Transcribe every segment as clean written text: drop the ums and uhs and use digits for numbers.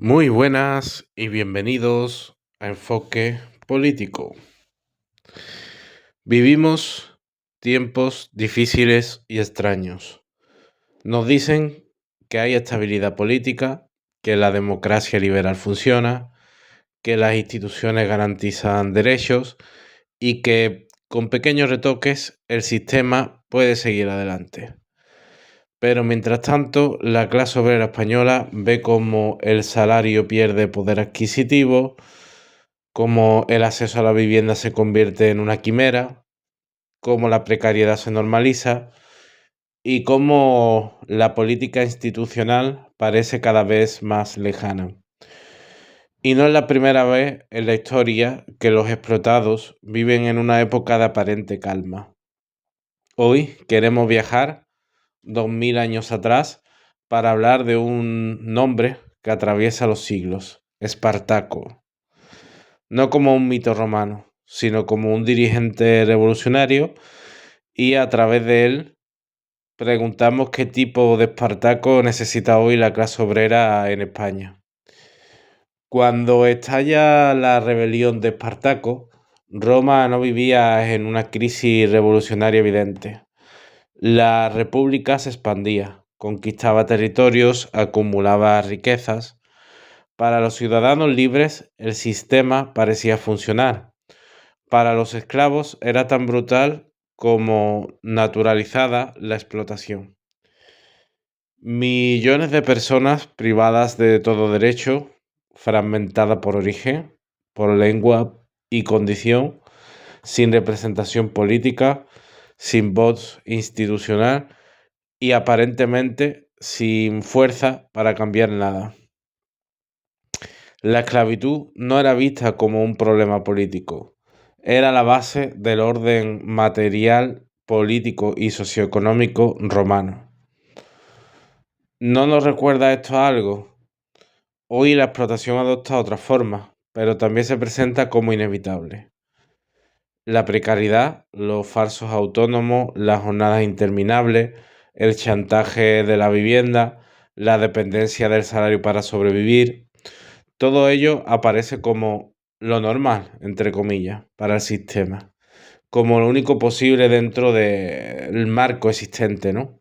Muy buenas y bienvenidos a Enfoque Político. Vivimos tiempos difíciles y extraños. Nos dicen que hay estabilidad política, que la democracia liberal funciona, que las instituciones garantizan derechos y que con pequeños retoques el sistema puede seguir adelante. Pero mientras tanto, la clase obrera española ve cómo el salario pierde poder adquisitivo, cómo el acceso a la vivienda se convierte en una quimera, cómo la precariedad se normaliza y cómo la política institucional parece cada vez más lejana. Y no es la primera vez en la historia que los explotados viven en una época de aparente calma. Hoy queremos viajar 2000 años atrás para hablar de un nombre que atraviesa los siglos, Espartaco. No como un mito romano, sino como un dirigente revolucionario, y a través de él preguntamos qué tipo de Espartaco necesita hoy la clase obrera en España. Cuando estalla la rebelión de Espartaco, Roma no vivía en una crisis revolucionaria evidente. La república se expandía, conquistaba territorios, acumulaba riquezas. Para los ciudadanos libres el sistema parecía funcionar. Para los esclavos era tan brutal como naturalizada la explotación. Millones de personas privadas de todo derecho, fragmentadas por origen, por lengua y condición, sin representación política, sin voz institucional y aparentemente sin fuerza para cambiar nada. La esclavitud no era vista como un problema político, era la base del orden material, político y socioeconómico romano. ¿No nos recuerda esto a algo? Hoy la explotación adopta otras formas, pero también se presenta como inevitable. La precariedad, los falsos autónomos, las jornadas interminables, el chantaje de la vivienda, la dependencia del salario para sobrevivir, todo ello aparece como lo normal, entre comillas, para el sistema, como lo único posible dentro del marco existente, ¿no?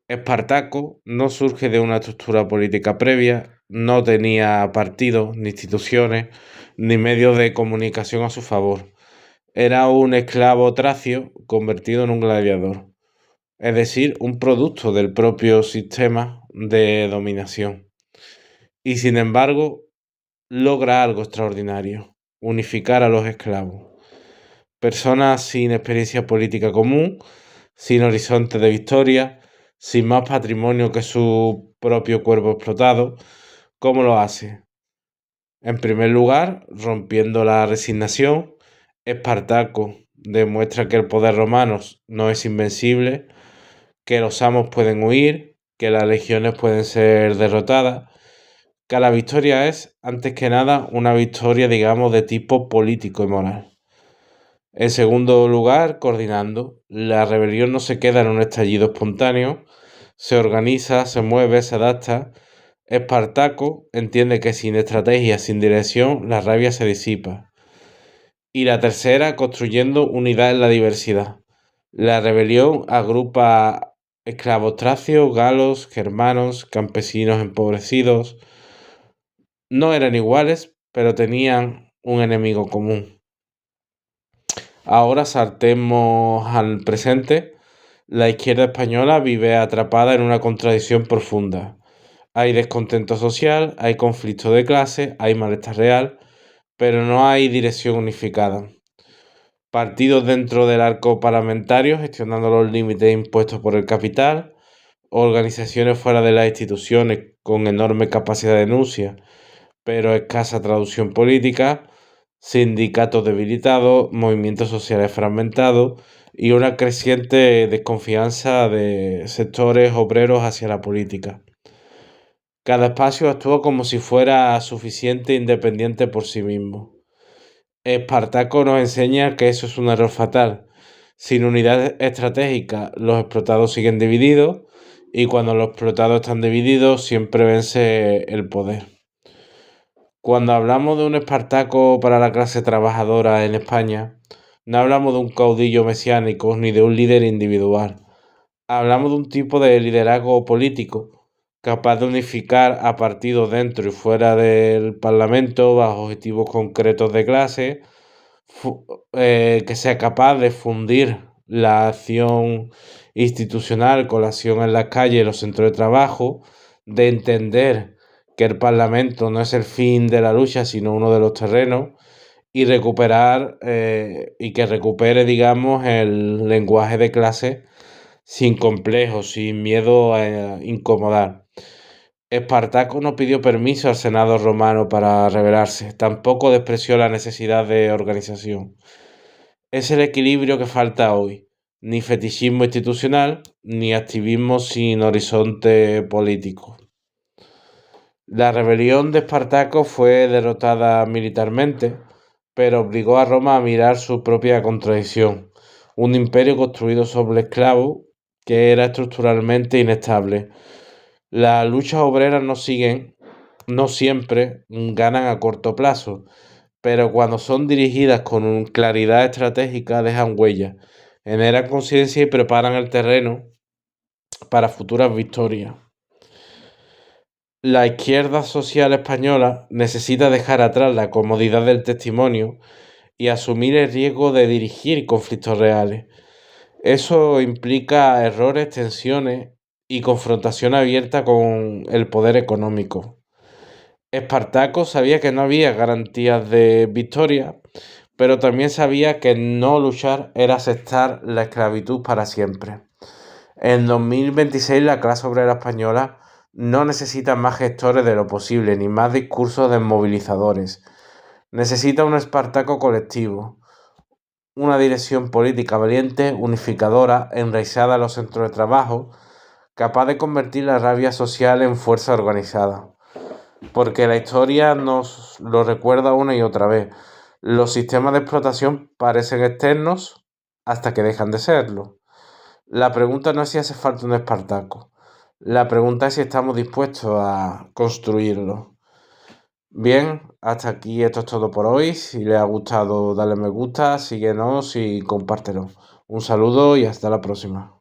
Espartaco no surge de una estructura política previa, no tenía partidos, ni instituciones, ni medios de comunicación a su favor. Era un esclavo tracio convertido en un gladiador, es decir, un producto del propio sistema de dominación. Y sin embargo, logra algo extraordinario: unificar a los esclavos. Personas sin experiencia política común, sin horizonte de victoria, sin más patrimonio que su propio cuerpo explotado. ¿Cómo lo hace? En primer lugar, rompiendo la resignación, Espartaco demuestra que el poder romano no es invencible, que los amos pueden huir, que las legiones pueden ser derrotadas, que la victoria es, antes que nada, una victoria, digamos, de tipo político y moral. En segundo lugar, coordinando. La rebelión no se queda en un estallido espontáneo, se organiza, se mueve, se adapta. Espartaco entiende que sin estrategia, sin dirección, la rabia se disipa. Y la tercera, construyendo unidad en la diversidad. La rebelión agrupa esclavos tracios, galos, germanos, campesinos empobrecidos. No eran iguales, pero tenían un enemigo común. Ahora saltemos al presente. La izquierda española vive atrapada en una contradicción profunda. Hay descontento social, hay conflicto de clase, hay malestar real, pero no hay dirección unificada. Partidos dentro del arco parlamentario gestionando los límites impuestos por el capital, organizaciones fuera de las instituciones con enorme capacidad de denuncia, pero escasa traducción política, sindicatos debilitados, movimientos sociales fragmentados y una creciente desconfianza de sectores obreros hacia la política. Cada espacio actúa como si fuera suficiente e independiente por sí mismo. Espartaco nos enseña que eso es un error fatal. Sin unidad estratégica, los explotados siguen divididos y cuando los explotados están divididos siempre vence el poder. Cuando hablamos de un Espartaco para la clase trabajadora en España, no hablamos de un caudillo mesiánico ni de un líder individual. Hablamos de un tipo de liderazgo político capaz de unificar a partidos dentro y fuera del Parlamento bajo objetivos concretos de clase, que sea capaz de fundir la acción institucional con la acción en las calles y los centros de trabajo, de entender que el Parlamento no es el fin de la lucha, sino uno de los terrenos, y recuperar y que recupere, digamos, el lenguaje de clase sin complejos, sin miedo a incomodar. Espartaco no pidió permiso al Senado romano para rebelarse, tampoco despreció la necesidad de organización. Es el equilibrio que falta hoy, ni fetichismo institucional, ni activismo sin horizonte político. La rebelión de Espartaco fue derrotada militarmente, pero obligó a Roma a mirar su propia contradicción, un imperio construido sobre esclavos que era estructuralmente inestable. Las luchas obreras no siempre ganan a corto plazo, pero cuando son dirigidas con claridad estratégica dejan huella, generan conciencia y preparan el terreno para futuras victorias. La izquierda social española necesita dejar atrás la comodidad del testimonio y asumir el riesgo de dirigir conflictos reales. Eso implica errores, tensiones y confrontación abierta con el poder económico. Espartaco sabía que no había garantías de victoria, pero también sabía que no luchar era aceptar la esclavitud para siempre. En 2026 la clase obrera española no necesita más gestores de lo posible, ni más discursos desmovilizadores. Necesita un Espartaco colectivo, una dirección política valiente, unificadora, enraizada en los centros de trabajo, capaz de convertir la rabia social en fuerza organizada. Porque la historia nos lo recuerda una y otra vez. Los sistemas de explotación parecen externos hasta que dejan de serlo. La pregunta no es si hace falta un Espartaco. La pregunta es si estamos dispuestos a construirlo. Bien, hasta aquí esto es todo por hoy. Si les ha gustado, dale me gusta, síguenos y compártelo. Un saludo y hasta la próxima.